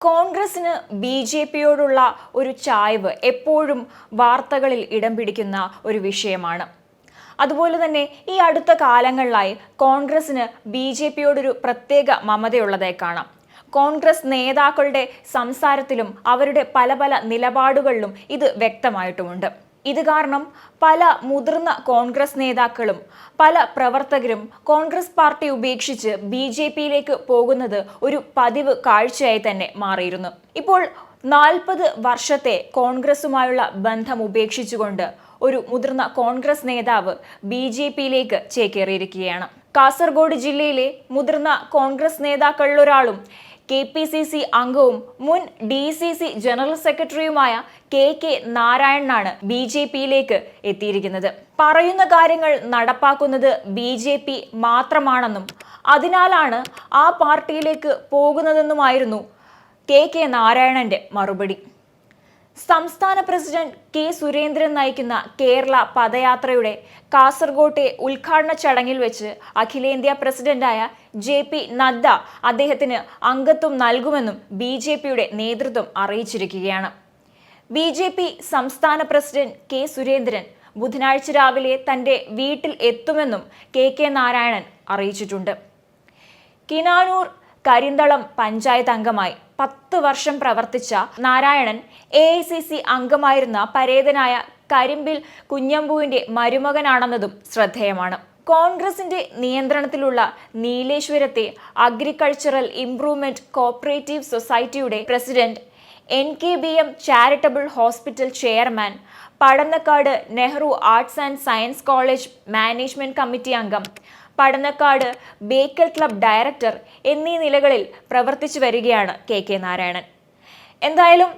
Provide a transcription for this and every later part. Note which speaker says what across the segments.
Speaker 1: കോൺഗ്രസിന് B J പിയോടുള്ള ഒരു ചായ്വ് എപ്പോഴും വാർത്തകളിൽ ഇടം പിടിക്കുന്ന ഒരു വിഷയമാണ്. അതുപോലെ തന്നെ ഈ അടുത്ത കാലങ്ങളിലായി കോൺഗ്രസിന് ബി ജെ പിയോടൊരു പ്രത്യേക മമതയുള്ളതായി കാണാം. കോൺഗ്രസ് നേതാക്കളുടെ സംസാരത്തിലും അവരുടെ പല പല നിലപാടുകളിലും ഇത് വ്യക്തമായിട്ടുമുണ്ട്. ഇത് കാരണം പല മുതിർന്ന കോൺഗ്രസ് നേതാക്കളും പല പ്രവർത്തകരും കോൺഗ്രസ് പാർട്ടി ഉപേക്ഷിച്ച് ബി ജെ പിയിലേക്ക് പോകുന്നത് ഒരു പതിവ് കാഴ്ചയായി തന്നെ മാറിയിരുന്നു. ഇപ്പോൾ 40 വർഷത്തെ കോൺഗ്രസുമായുള്ള ബന്ധം ഉപേക്ഷിച്ചുകൊണ്ട് ഒരു മുതിർന്ന കോൺഗ്രസ് നേതാവ് ബി ജെ പിയിലേക്ക് ചേക്കേറിയിരിക്കുകയാണ്. കാസർഗോഡ് ജില്ലയിലെ മുതിർന്ന കോൺഗ്രസ് നേതാക്കളിലൊരാളും KPCC അംഗവും മുൻ DCC ജനറൽ സെക്രട്ടറിയുമായ കെ നാരായണനാണ് ബി ജെ പിയിലേക്ക് എത്തിയിരിക്കുന്നത്. പറയുന്ന കാര്യങ്ങൾ നടപ്പാക്കുന്നത് BJP മാത്രമാണെന്നും അതിനാലാണ് ആ പാർട്ടിയിലേക്ക് പോകുന്നതെന്നുമായിരുന്നു കെ നാരായണന്റെ മറുപടി. സംസ്ഥാന പ്രസിഡന്റ് കെ സുരേന്ദ്രൻ നയിക്കുന്ന കേരള പദയാത്രയുടെ കാസർഗോട്ടെ ഉദ്ഘാടന ചടങ്ങിൽ വെച്ച് അഖിലേന്ത്യാ പ്രസിഡന്റായ JP നദ്ദ അദ്ദേഹത്തിന് അംഗത്വം നൽകുമെന്നും BJPയുടെ നേതൃത്വം അറിയിച്ചിരിക്കുകയാണ്. BJP സംസ്ഥാന പ്രസിഡന്റ് കെ സുരേന്ദ്രൻ ബുധനാഴ്ച രാവിലെ തന്റെ വീട്ടിൽ എത്തുമെന്നും കെ നാരായണൻ അറിയിച്ചിട്ടുണ്ട്. കിനാനൂർ കരിന്തളം പഞ്ചായത്ത് അംഗമായി 10 വർഷം പ്രവർത്തിച്ച നാരായണൻ AICC അംഗമായിരുന്ന പരേതനായ കരിമ്പിൽ കുഞ്ഞമ്പുവിന്റെ മരുമകനാണെന്നതും ശ്രദ്ധേയമാണ്. കോൺഗ്രസിന്റെ നിയന്ത്രണത്തിലുള്ള നീലേശ്വരത്തെ അഗ്രികൾച്ചറൽ ഇംപ്രൂവ്മെന്റ് കോഓപ്പറേറ്റീവ് സൊസൈറ്റിയുടെ president, NKBM charitable hospital chairman, Padannakkad Nehru arts and science college management committee അംഗം, പടന്നക്കാട് ബേക്കൽ ക്ലബ് ഡയറക്ടർ എന്നീ നിലകളിൽ പ്രവർത്തിച്ചു വരികയാണ് കെ നാരായണൻ. എന്തായാലും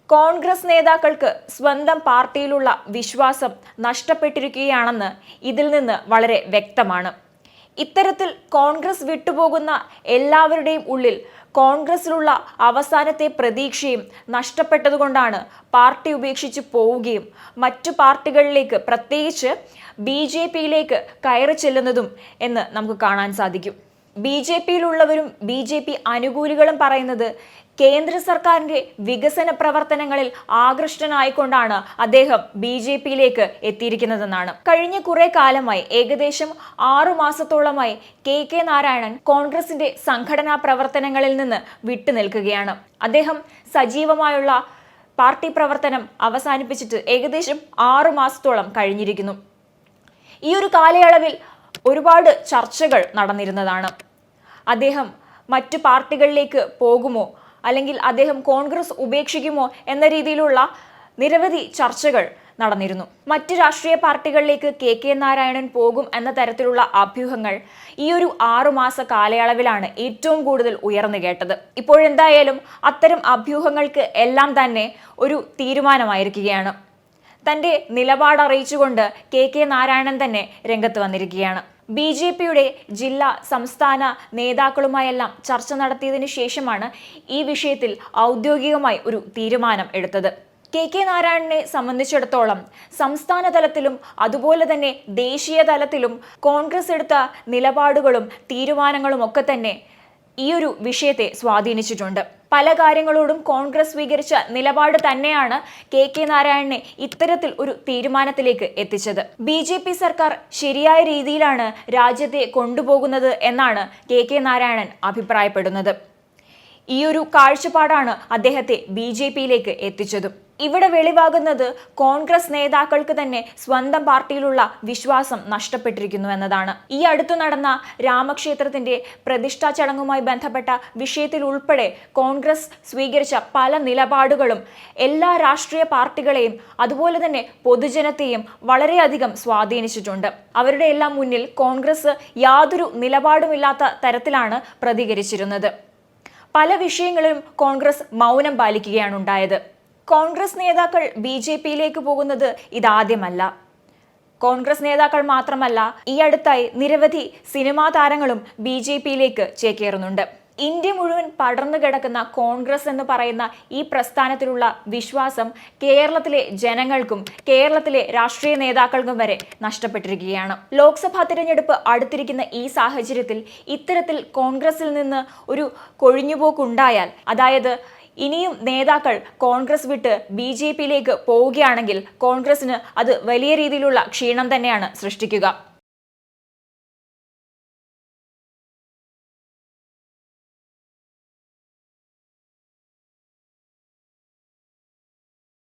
Speaker 1: കോൺഗ്രസ് നേതാക്കൾക്ക് സ്വന്തം പാർട്ടിയിലുള്ള വിശ്വാസം നഷ്ടപ്പെട്ടിരിക്കുകയാണെന്ന് ഇതിൽ നിന്ന് വളരെ വ്യക്തമാണ്. ഇത്തരത്തിൽ കോൺഗ്രസ് വിട്ടുപോകുന്ന എല്ലാവരുടെയും ഉള്ളിൽ കോൺഗ്രസിലുള്ള അവസാനത്തെ പ്രതീക്ഷയും നഷ്ടപ്പെട്ടതുകൊണ്ടാണ് പാർട്ടി ഉപേക്ഷിച്ച് പോവുകയും മറ്റു പാർട്ടികളിലേക്ക്, പ്രത്യേകിച്ച് BJPയിലേക്ക് കയറി ചെല്ലുന്നതും എന്ന് നമുക്ക് കാണാൻ സാധിക്കും. BJPയിലുള്ളവരും BJP അനുകൂലികളും പറയുന്നത് കേന്ദ്ര സർക്കാരിന്റെ വികസന പ്രവർത്തനങ്ങളിൽ ആകൃഷ്ടനായിക്കൊണ്ടാണ് അദ്ദേഹം BJPയിലേക്ക് എത്തിയിരിക്കുന്നതെന്നാണ്. കഴിഞ്ഞ കുറെ കാലമായി, ഏകദേശം 6 മാസത്തോളമായി കെ നാരായണൻ കോൺഗ്രസിന്റെ സംഘടനാ പ്രവർത്തനങ്ങളിൽ നിന്ന് വിട്ടുനിൽക്കുകയാണ്. അദ്ദേഹം സജീവമായുള്ള പാർട്ടി പ്രവർത്തനം അവസാനിപ്പിച്ചിട്ട് ഏകദേശം 6 മാസത്തോളം കഴിഞ്ഞിരിക്കുന്നു. ഈ ഒരു കാലയളവിൽ ഒരുപാട് ചർച്ചകൾ നടന്നിരുന്നതാണ്. അദ്ദേഹം മറ്റു പാർട്ടികളിലേക്ക് പോകുമോ, അല്ലെങ്കിൽ അദ്ദേഹം കോൺഗ്രസ് ഉപേക്ഷിക്കുമോ എന്ന രീതിയിലുള്ള നിരവധി ചർച്ചകൾ നടന്നിരുന്നു. മറ്റ് രാഷ്ട്രീയ പാർട്ടികളിലേക്ക് കെ നാരായണൻ പോകും എന്ന തരത്തിലുള്ള അഭ്യൂഹങ്ങൾ ഈ ഒരു 6 മാസ കാലയളവിലാണ് ഏറ്റവും കൂടുതൽ ഉയർന്നു കേട്ടത്. ഇപ്പോഴെന്തായാലും അത്തരം അഭ്യൂഹങ്ങൾക്ക് എല്ലാം തന്നെ ഒരു തീരുമാനമായിരിക്കുകയാണ്. തന്റെ നിലപാട് അറിയിച്ചുകൊണ്ട് കെ നാരായണൻ തന്നെ രംഗത്ത് വന്നിരിക്കുകയാണ്. BJPയുടെ ജില്ലാ സംസ്ഥാന നേതാക്കളുമായെല്ലാം ചർച്ച നടത്തിയതിനു ശേഷമാണ് ഈ വിഷയത്തിൽ ഔദ്യോഗികമായി ഒരു തീരുമാനം എടുത്തത്. കെ നാരായണനെ സംബന്ധിച്ചിടത്തോളം സംസ്ഥാന തലത്തിലും അതുപോലെ തന്നെ ദേശീയ തലത്തിലും കോൺഗ്രസ് എടുത്ത നിലപാടുകളും തീരുമാനങ്ങളും ഒക്കെ തന്നെ ഈ ഒരു വിഷയത്തെ സ്വാധീനിച്ചിട്ടുണ്ട്. പല കാര്യങ്ങളോടും കോൺഗ്രസ് സ്വീകരിച്ച നിലപാട് തന്നെയാണ് കെ നാരായണനെ ഇത്തരത്തിൽ ഒരു തീരുമാനത്തിലേക്ക് എത്തിച്ചത്. BJP സർക്കാർ ശരിയായ രീതിയിലാണ് രാജ്യത്തെ കൊണ്ടുപോകുന്നത് എന്നാണ് കെ നാരായണൻ അഭിപ്രായപ്പെടുന്നത്. ഈ ഒരു കാഴ്ചപ്പാടാണ് അദ്ദേഹത്തെ BJPയിലേക്ക് എത്തിച്ചതും. ഇവിടെ വെളിവാകുന്നത് കോൺഗ്രസ് നേതാക്കൾക്ക് തന്നെ സ്വന്തം പാർട്ടിയിലുള്ള വിശ്വാസം നഷ്ടപ്പെട്ടിരിക്കുന്നു എന്നതാണ്. ഈ അടുത്തു നടന്ന രാമക്ഷേത്രത്തിന്റെ പ്രതിഷ്ഠാ ചടങ്ങുമായി ബന്ധപ്പെട്ട വിഷയത്തിൽ ഉൾപ്പെടെ കോൺഗ്രസ് സ്വീകരിച്ച പല നിലപാടുകളും എല്ലാ രാഷ്ട്രീയ പാർട്ടികളെയും അതുപോലെ തന്നെ പൊതുജനത്തെയും വളരെയധികം സ്വാധീനിച്ചിട്ടുണ്ട്. അവരുടെ എല്ലാം മുന്നിൽ കോൺഗ്രസ് യാതൊരു നിലപാടുമില്ലാത്ത തരത്തിലാണ് പ്രതികരിച്ചിരുന്നത്. പല വിഷയങ്ങളിലും കോൺഗ്രസ് മൗനം പാലിക്കുകയാണ് ഉണ്ടായത്. കോൺഗ്രസ് നേതാക്കൾ BJPയിലേക്ക് പോകുന്നത് ഇതാദ്യമല്ല. കോൺഗ്രസ് നേതാക്കൾ മാത്രമല്ല, ഈ അടുത്തായി നിരവധി സിനിമാ താരങ്ങളും BJPയിലേക്ക് ചേക്കേറുന്നുണ്ട്. ഇന്ത്യ മുഴുവൻ പടർന്നു കിടക്കുന്ന കോൺഗ്രസ് എന്ന് പറയുന്ന ഈ പ്രസ്ഥാനത്തിലുള്ള വിശ്വാസം കേരളത്തിലെ ജനങ്ങൾക്കും കേരളത്തിലെ രാഷ്ട്രീയ നേതാക്കൾക്കും വരെ നഷ്ടപ്പെട്ടിരിക്കുകയാണ്. ലോക്സഭാ തിരഞ്ഞെടുപ്പ് അടുത്തിരിക്കുന്ന ഈ സാഹചര്യത്തിൽ ഇത്തരത്തിൽ കോൺഗ്രസിൽ നിന്ന് ഒരു കൊഴിഞ്ഞുപോക്കുണ്ടായാൽ, അതായത് ഇനിയും നേതാക്കൾ കോൺഗ്രസ് വിട്ട് BJP യിലേക്ക് പോവുകയാണെങ്കിൽ കോൺഗ്രസിന് അത് വലിയ രീതിയിലുള്ള ക്ഷീണം തന്നെയാണ് സൃഷ്ടിക്കുക.